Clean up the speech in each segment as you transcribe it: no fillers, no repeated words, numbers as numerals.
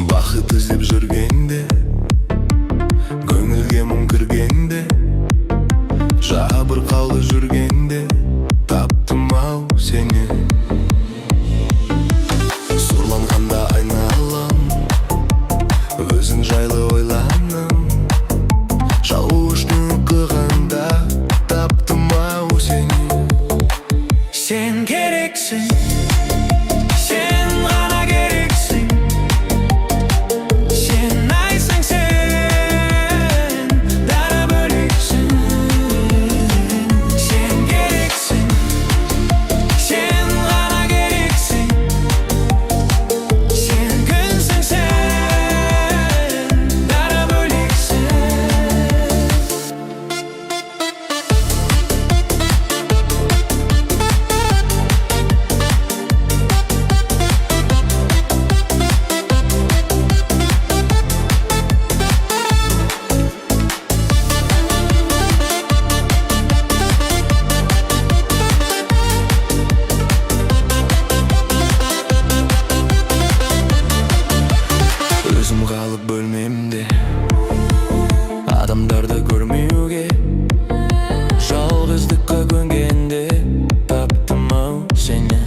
Бақыт іздеп жүргенде, көңілге мұң кіргенде, жабырқаулы жүргенде таптым-ау сені. Сұрланғанда айналам, өзің жайлы ойланым, жалғыздың қылғанда таптым-ау сені. Сен керексің, сен ғана керексің. Сен айсың, сен дара бөлексің. Сен керексің, сен ғана керексің. Сен күнсің, сен дара бөлексің. Өзім қалып бөлмемде, адамдарды көрмеуге, жалғыздыққа көнгенде таптым-ау сені.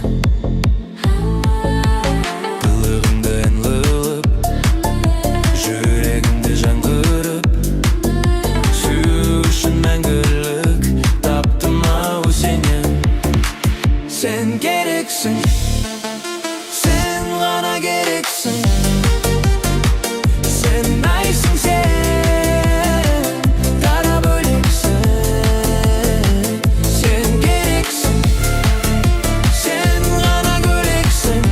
Қылығымды ән қылып, жүрегімді жаңғырып, сүю үшін мәңгілік таптым-ау сені. Сен керексің, сен ғана керексің. Сен айсың, сен дара бөлексің. Сен керексің, сен ғана көрексің.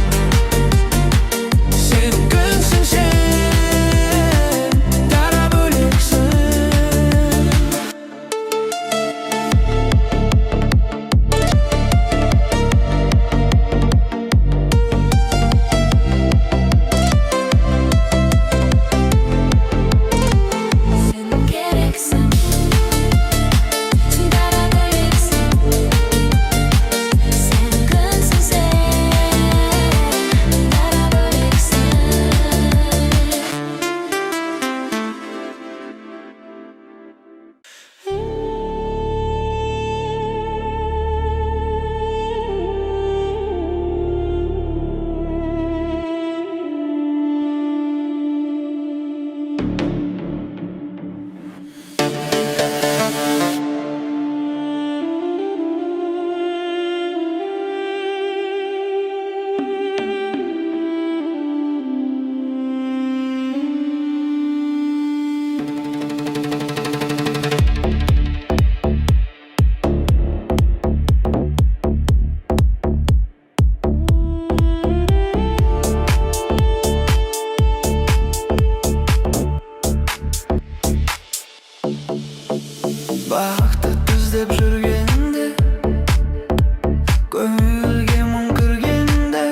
Сен күнсің, сен дара бөлексің. Sen gereksin, dara böleksin. Sen kızsın, sen dara böleksin. Бақытты іздеп жүргенде, көңілге мұң кіргенде,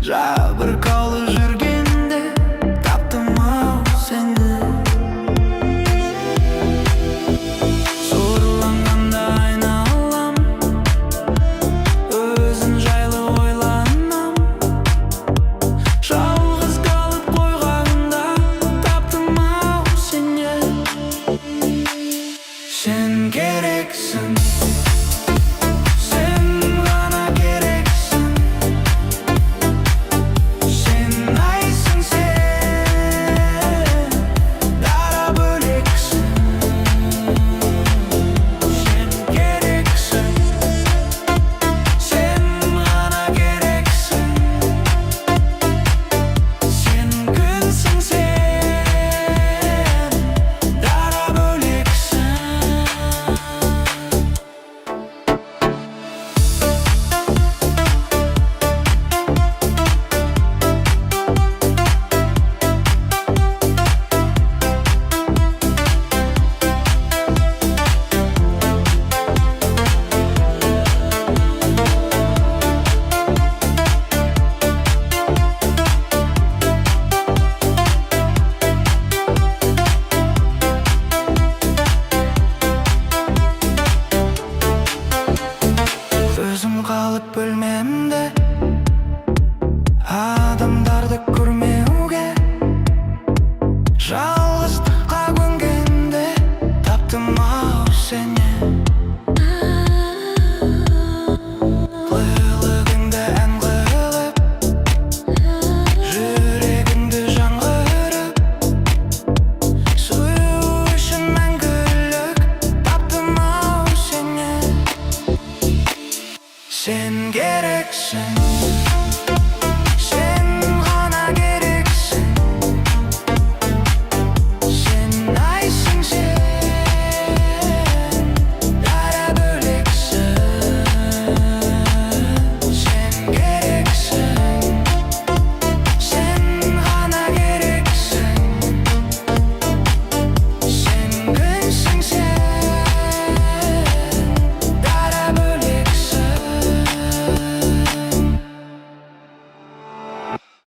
жабырқаулы жүргенде таптым-ау сені. Сұрланғанда айналам, өзің жайлы ойланам, жалғыз қалып қойғанда таптым-ау сені. Sen gereksin.